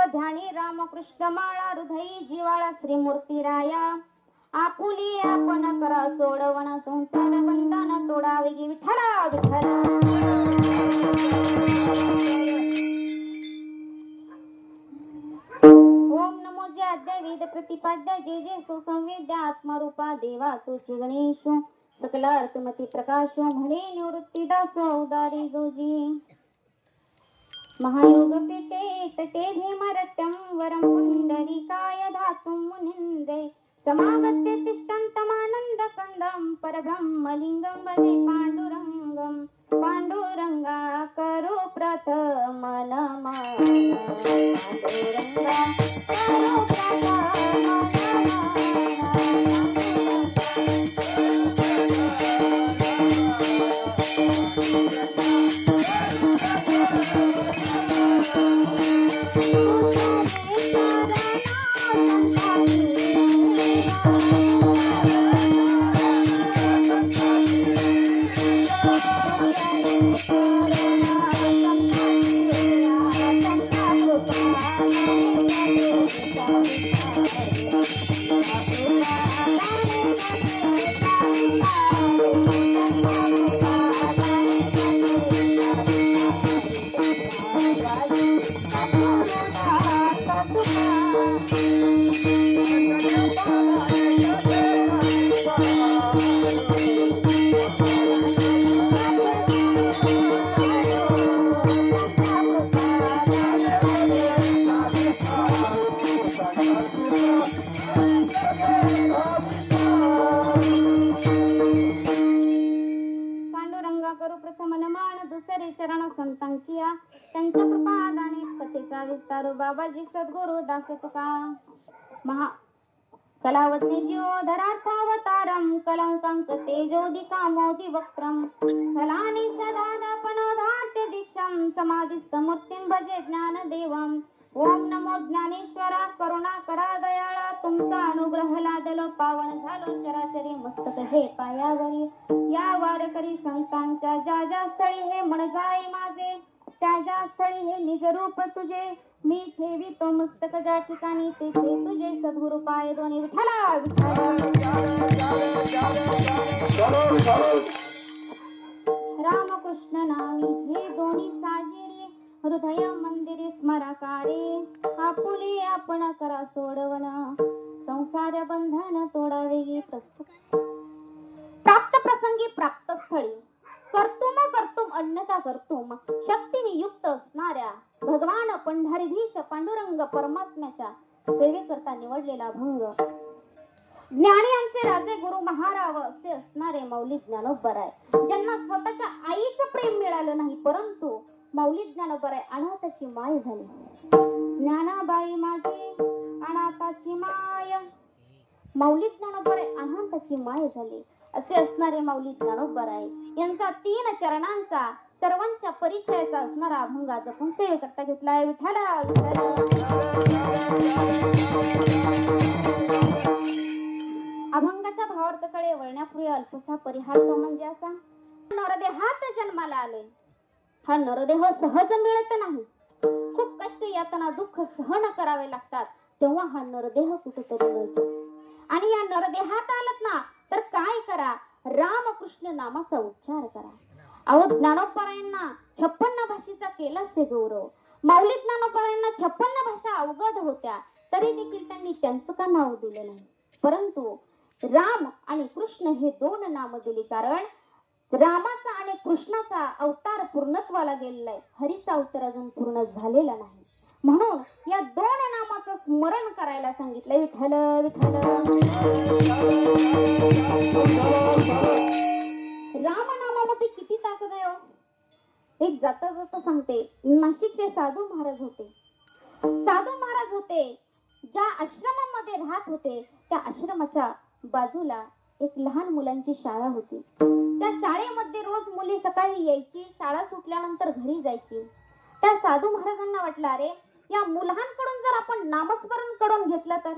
ध्यानी रामकृष्ण माळा हृदयी जिवाळा श्रीमूर्ती राया आपुली आपण करा सोडवण संसार बंधन तोडावे गी विठ्ठला विठ्ठला ओम नमो जय वेद प्रतिपाद्य जय जय सुसंवेद्य आत्मरूपा देवा तुझी गणेश सकल अर्थमती प्रकाश म्हणे निवृत्ती दास उदारी जोजी महायोग पेटे तटे भीमरत्यं वरं पुंडरीकाय धातुं मुनिन्द्रे समागत्य तिष्ठन्तमानन्द कंदं परब्रह्मलिंगं वदे पांडुरंगं पांडुरंगा करो प्रथम नमः पांडुरंगा करो प्रथम त्यांच्या कृपादाने कथेचा विस्तार बाबाजी सद्गुरु दास तुका महा कलावत्ने ज्योधरार्थावतारम कलंकांक तेजोदिका मोदी वक्त्रम कलानि शदादपनोधार्थ दीक्षम समाधिस्थ मूर्तिं भजे ज्ञानदेवम ओम नमो ज्ञानेश्वरा करुणा करा दयाळा तुमचा अनुग्रह लादलो पावन झालो चराचरी मस्तक हे पायावरी या वारकरी संतांच्या ज्या ज्या स्थळी हे मन जाय माझे त्या ज्या स्थळी हे निज रूप तुझे मी ठेवी तो मस्तक ज्या ठिकाणी तेथे तुझे सद्गुरु पाय दोन्ही विठ्ठला रामकृष्ण नामी हे दोन्ही साजिरी हृदय मंदिरी स्मराकारे आपुली आपण करा सोडवण संसार बंधन तोडावे प्रस्तुत प्राप्त प्रसंगी प्राप्त स्थळी कर्तुम अन्यथा कर्तुम शक्तीने युक्त असणाऱ्या भगवान पंढरीधीश पांडुरंग परमात्म्याच्या सेवेकरता निवडलेला भंग ज्ञानियांचे राजे गुरु महाराव असे असणारे मौली ज्ञानोबराय ज्यांना स्वतःच्या आईचं प्रेम मिळालं नाही परंतु मौली ज्ञानोबराय अनाथाची माय झाली ज्ञानाबाई माझी अनाथाची माय मौली ज्ञानोबराय अनाथाची माय झाली असे असणारे मौली ज्ञानोबराय यांचा 3 चरणांचा सर्वांच्या परिचयाचा असणारा अभंग जपून सेवेकरता घेतलाय विठ्ठला अभंगाच्या भावार्थकडे वळण्यापूर्वी अल्पसा परिहार तो म्हणजे असा नरदेहात जन्माला आलोय हा नरदेह सहज मिळत नाही खूप कष्ट यातना दुःख सहन करावे लागतात तेव्हा हा नरदेह कुठेतरी मिळतो आणि या नरदेहात आलत ना तर काय करा रामकृष्ण नामाचा उच्चार करा अहो ज्ञानोबरायांना 56 भाषेचा केला से गौरव माऊली ज्ञानोबरायांना 56 भाषा अवगत होत्या तरी देखील त्यांनी त्यांचं का नाव दिलं नाही परंतु राम आणि कृष्ण हे 2 नाम दिली कारण रामाचा आणि कृष्णाचा अवतार पूर्णत्वाला गेलेला आहे हरीचा अवतार अजून पूर्ण झालेला नाही म्हणून या 2 नामाचं स्मरण करायला सांगितलं विठ्ठल विठ्ठल राम नामामध्ये किती ताकद आहे एक जाता जाता सांगते नाशिकचे साधू महाराज होते ज्या आश्रमामध्ये राहत होते त्या आश्रमाच्या बाजूला एक लहान मुलांची शाळा होती त्या शाळेमध्ये रोज मुली सकाळी यायची शाळा सुटल्यानंतर घरी जायची त्या साधू महाराजांना वाटलं अरे या मुलांकडून जर आपण नामस्मरण करून घेतलं तर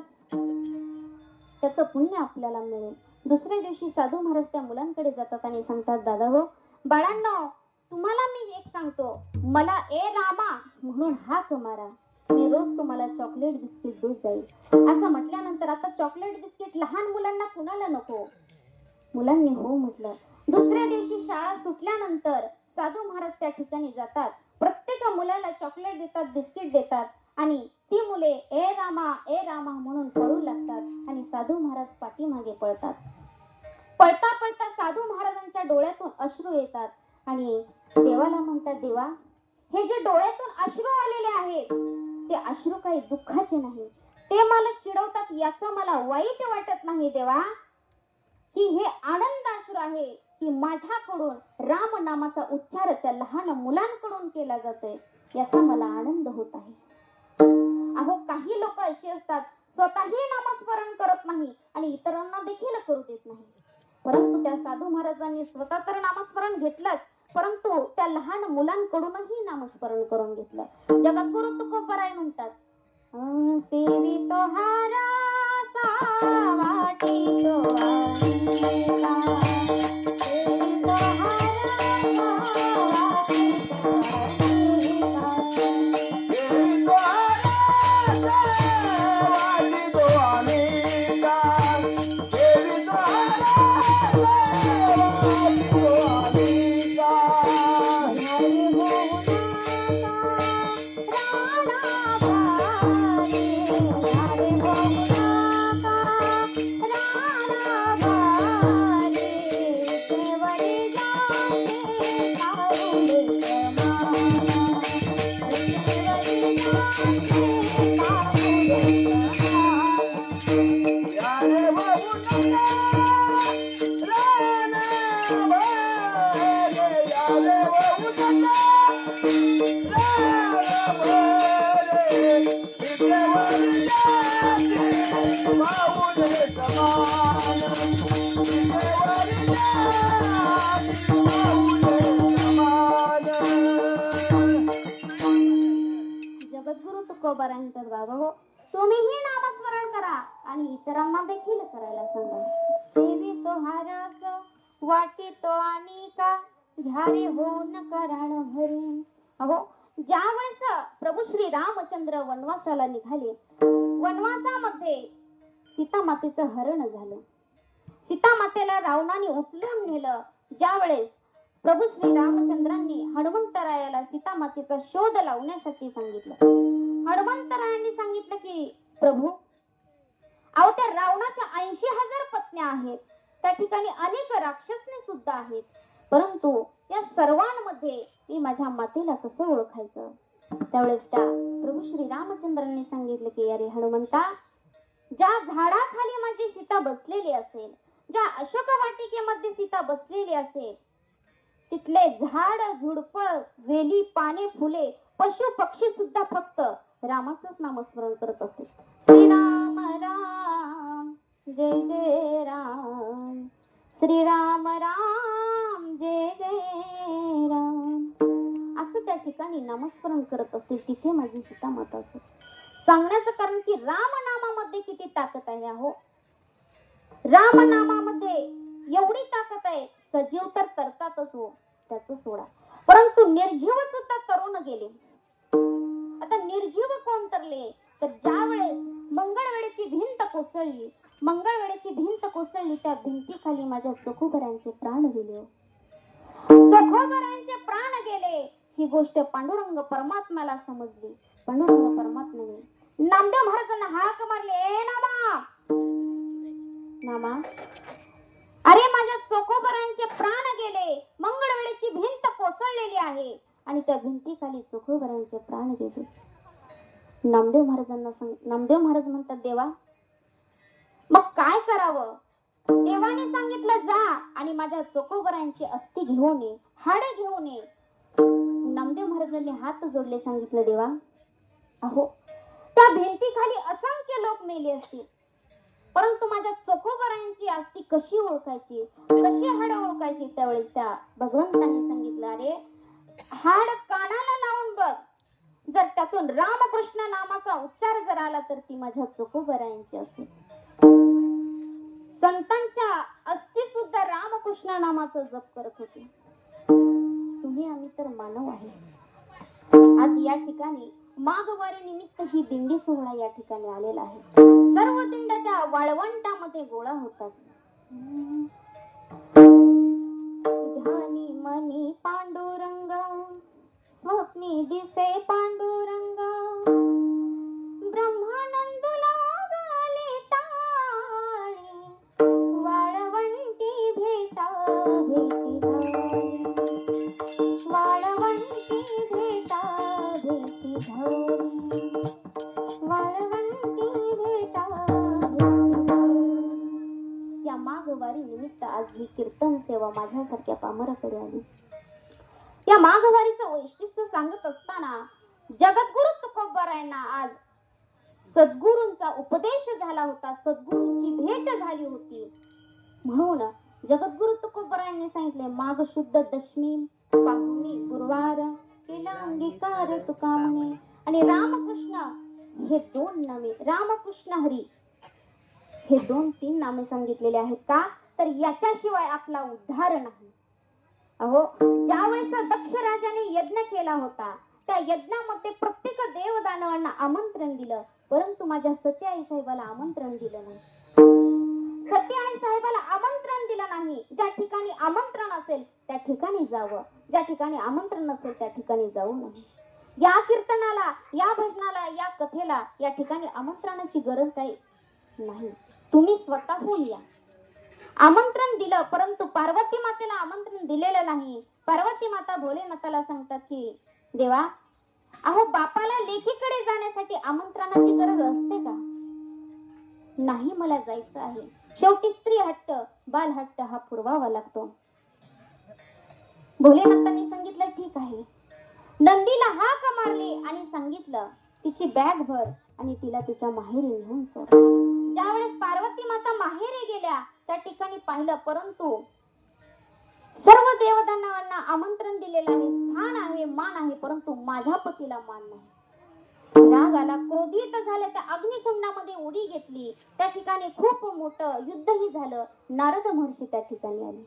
त्याचं पुण्य आपल्याला मिळेल दुसऱ्या दिवशी साधू महाराज त्या मुलांकडे जातात आणि सांगतात दादा हो बाळांनो तुम्हाला मी एक सांगतो मला ए रामा म्हणून हाक मारा मी रोज तुम्हाला चॉकलेट बिस्किट देत जाईल. असं म्हटल्यानंतर आता चॉकलेट बिस्किट लहान मुलांना कुणाला नको. मुलांनी हो म्हटलं. दुसऱ्या दिवशी शाळा सुटल्यानंतर साधू महाराज त्या ठिकाणी जातात. प्रत्येक मुलाला चॉकलेट देतात, बिस्किट देतात आणि ती मुले ए रामा म्हणून पळू लागतात आणि साधू महाराज पाठीमागे पळतात. पळता पळता साधू महाराजांच्या डोळ्यातून अश्रू येतात आणि देवाला म्हणतात, देवा, हे जे डोळ्यातून अश्रू आलेले आहेत ते अश्रू काही दुःखाचे नाही. ते मला चिडवतात याचं मला वाईट वाटत नाही देवा, की हे आनंद अश्रू आहे की माझ्याकडून राम नामाचा उच्चार त्या लहान मुलांकडून केला जातोय, याचा मला आनंद होत आहे. अहो, काही लोक अशी असतात, स्वतःही नामस्मरण करत नाही आणि इतरांना देखील करू देत नाही. परंतु त्या साधू महाराजांनी स्वतः तर नामस्मरण घेतलंच, परंतु त्या लहान मुलांकडूनही नामस्मरण करून घेतलं. जगद्गुरु तुकोबराय म्हणतात, सेवितो हारा सावाटितो आनिका, सेवितो हारा सावाटितो आनिका, सेवितो हारा सावाटितो आनिका, सेवितो हारा सावाटितो आनिका, हरे जगद्गुरु तुकोबराय म्हणतात, बाबा हो, तुम्हीही नामस्मरण करा आणि इतरांना देखील करायला सांगा. सेवितो हारास वाटितो आनिका, घ्यारे होऊन कराण भरे. अहो, ज्या वेळेस प्रभू श्री रामचंद्र वनवासाला निघाले, वनवासामध्ये सीता मातेचं हरण झालं. सीता मातेला रावणाने उचलून नेलं. ज्या वेळेस प्रभू श्री रामचंद्रांनी हनुमंतरायाला सीता मातेचा शोध लावण्यासाठी सांगितलं, हनुमंतरायांनी सांगितलं की प्रभू, अहो, त्या रावणाच्या 80,000 पत्न्या आहेत, त्या ठिकाणी अनेक राक्षसने सुद्धा आहेत, परंतु या सर्वांमध्ये मी माझ्या मातेला कसं ओळखायचं. त्यावेळेस त्या प्रभू श्री रामचंद्रांनी सांगितलं की अरे हनुमंता, ज्या झाडाखाली माझी सीता बसलेली असेल, ज्या अशोक वाटिकेमध्ये सीता बसलेली असेल, तिथले झाड झुडप, वेली, पाने, फुले, पशु पक्षी सुद्धा फक्त रामाचंच नामस्मरण करत असते. श्रीराम राम जय जय राम, श्रीराम राम जय जय राम, असं त्या ठिकाणी नामस्मरण करत असते. तिथे माझी सीता माता असते. सांगण्याचं कारण की राम नामामध्ये किती ताकद आहे. अहो, राम नामामध्ये एवढी ताकद आहे, सजीव तर तरतातच हो, त्याचं सोडा, परंतु निर्जीव सुद्धा तरुण गेले. आता निर्जीव कोण तरले, तर ज्या वेळेस मंगळवेळेची भिंत कोसळली, मंगळवेळेची भिंत कोसळली, त्या भिंतीखाली माझ्या चोखोबरांचे प्राण गेले. चोखोबरांचे प्राण गेले ही गोष्ट पांडुरंग परमात्म्याला समजली. पांडुरंग परमात्म्याने नामदेव महाराजांना हाक मारले, ए नामा, नामा, अरे माझ्या चोखोबरांचे प्राण गेले, मंगळवेळेची भिंत कोसळलेली आहे आणि त्या भिंतीखाली चोखोबरांचे प्राण गेले. नामदेव महाराज म्हणतात, देवा, मग काय करावं. देवाने सांगितलं जा आणि माझ्या चोखोबरांची अस्थि घेऊन ये, हाड घेऊन ये. नामदेव महाराजांनी हात जोडले, सांगितलं देवा, अहो, त्या भिंतीखाली असंख्य लोक मेले असतील, परंतु माझ्या चोखोबरांची अस्थि कशी ओळखायची, कशी हाड ओळखायची. त्यावेळेस त्या भगवंतांनी सांगितलं, अरे हाड कानाला लावून बघ, जर त्यातून रामकृष्ण नामाचा उच्चार जर आला तर ती माझ्या चोखोबरांची असेल. संतांच्या अस्थि सुद्धा रामकृष्ण नामाचा जप करत होते. तुम्ही आम्ही तर मानव आहे. आज या ठिकाणी माघवारी निमित्त ही दिंडी सोहळा या ठिकाणी आलेला आहे. सर्व दिंड्या त्या वाळवंटामध्ये गोळा होतात. ध्यानी मनी पांडुरंगा स्वप्नी दिसे पांडुरंगा ब्रह्मानंद लागले टाळे वाळवंटी भेटा भेटी झाली वाळवंटी भेटा भेटी झाली वाळवंटी भेटा भेटी झाली. या माघवारी निमित्त आज ही कीर्तन सेवा माझ्यासारख्या पामराकडे आली. या माघवारीचं वैशिष्ट्य सांगत असताना जगद्गुरु तुकोबरायांना आज सद्गुरूंचा उपदेश झाला होता, सद्गुरूंची भेट झाली होती. म्हणून जगद्गुरु तुकोबरायांनी सांगितले माघ शुद्ध दशमी पाहुणी गुरुवार केला अंगीकार तुका म्हणे. आणि रामकृष्ण हे दोन नामे, रामकृष्ण हरी हे 2-3 नामे सांगितलेले आहेत. का तर याच्याशिवाय आपला उद्धार नाही. अहो, ज्यावेळेस दक्ष राजाने यज्ञ केला होता त्या यज्ञामध्ये प्रत्येक देवदानवांना आमंत्रण दिलं, परंतु माझ्या सती आई साहेबाला आमंत्रण दिलं नाही. सती आई साहेबाला आमंत्रण दिलं नाही. ज्या ठिकाणी आमंत्रण असेल त्या ठिकाणी जावं, ज्या ठिकाणी आमंत्रण नसेल त्या ठिकाणी जाऊ नये. या कीर्तनाला, या भजनाला, या कथेला या ठिकाणी आमंत्रणाची गरज काही नाही. तुम्ही स्वतःहून या. आमंत्रण दिलं परंतु पार्वती मातेला आमंत्रण दिलेलं नाही. पार्वती माता भोलेनाथाला सांगतात की देवा, अहो बापाला लेकीकडे जाण्यासाठी आमंत्रणाची गरज असते का? नाही, मला जायचं आहे. शेवटी स्त्री हट्ट, बाल हट्ट हा पुरवावा लागतो. भोलेनाथांनी सांगितलं ठीक आहे. नंदीला हाक मारली आणि सांगितलं तिची बॅग भर आणि तिला तिच्या माहेरी नेऊन सोड. ज्यावेळेस पार्वती माता माहेरी गेल्या त्या ठिकाणी पाहिलं, परंतु सर्व देवदानवांना आमंत्रण दिलेलं आहे, स्थान आहे, मान आहे, परंतु माझ्या पतीला मान नाही. राग आला, क्रोधित झाले, त्या अग्निकुंडामध्ये उडी घेतली. त्या ठिकाणी खूप मोठं युद्धही झालं. नारद महर्षी त्या ठिकाणी आले.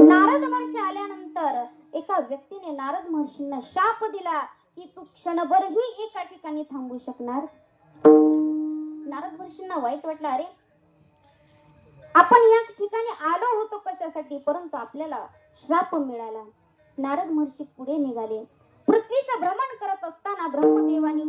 नारद महर्षी आल्यानंतर एका व्यक्तीने नारद महर्षींना शाप दिला की तू क्षणभरही एका ठिकाणी थांबू शकणार. नारद महर्षींना वाईट वाटलं, अरे आपण या ठिकाणी आलो होतो कशासाठी, परंतु आपल्याला श्राप मिळाला. नारद महर्षी पुढे निघाले. पृथ्वीचं भ्रमण करत असताना ब्रह्मदेवानी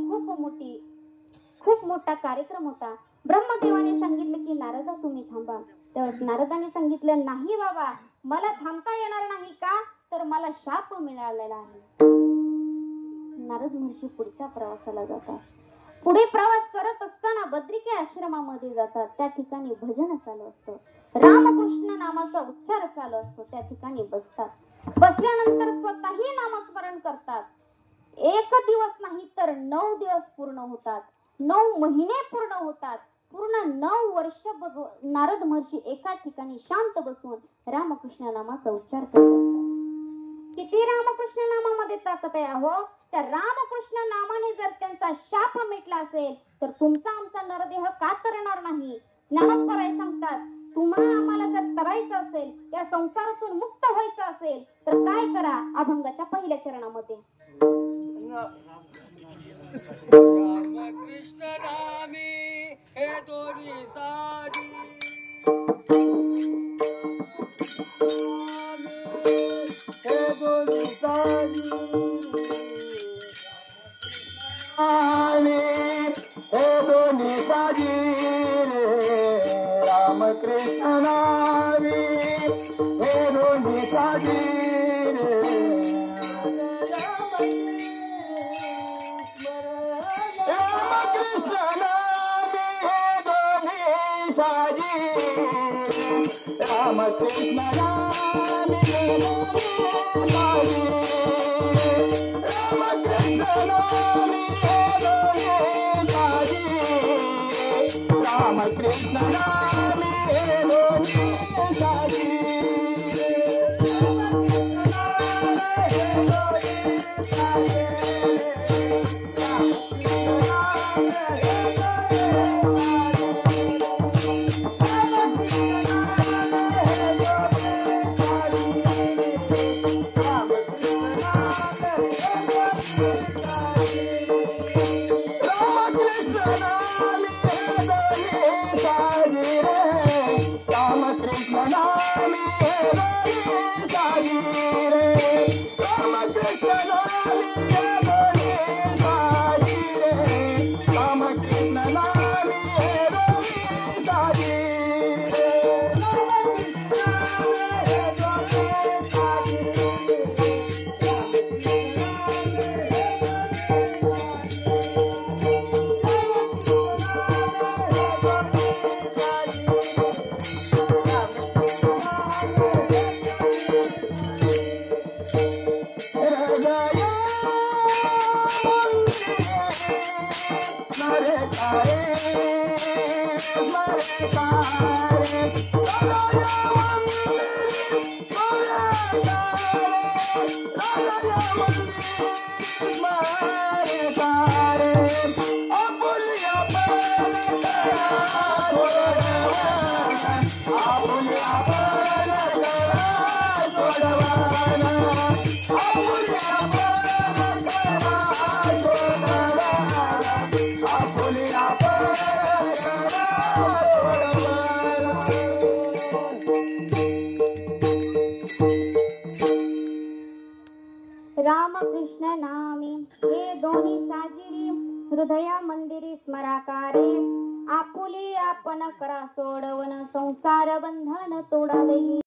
खूप मोठा कार्यक्रम होता. ब्रह्मदेवाने सांगितलं की नारदा तुम्ही थांबा. त्यावेळेस नारदाने सांगितलं नाही बाबा, मला थांबता येणार नाही. का तर मला शाप मिळालेला आहे. नारद महर्षी पुढच्या प्रवासाला जातात. पुढे प्रवास करत असताना बद्रिके आश्रमामध्ये जातात. त्या ठिकाणी भजन चालू असतं, रामकृष्ण नामाचा उच्चार चालू असतो. त्या ठिकाणी बसतात. बसल्यानंतर स्वतःही नामस्मरण करतात. 1 दिवस नाही तर 9 दिवस पूर्ण होतात, 9 महिने पूर्ण होतात. पूर्ण 9 वर्ष नारद महर्षी एका ठिकाणी शांत बसून रामकृष्ण नामाचा उच्चार करत असतात. किती रामकृष्ण नामामध्ये ताकद आहे. अहो, त्या रामकृष्ण नामाने जर त्यांचा शाप मिटला असेल तर तुमचा आमचा नरदेह का तरणार नाही. ज्ञानोबराय सांगतात, तुम्हाला आम्हाला जर तरायचं असेल, या संसारातून मुक्त व्हायचं असेल तर काय करा. अभंगाच्या पहिल्या चरणामध्ये कृष्ण नामी हे दोन्ही साजी हे दोन्ही साजी हे दोन्ही साजी रामकृष्ण नामी हे दोन्ही साजी रामकृष्ण नामी रामकृष्ण नामी रामकृष्ण नामे हे दोन्ही साजिरी हृदया मंदिरी स्मराकारे आपुली आपण करा सोडवन संसार बंधन तोडावे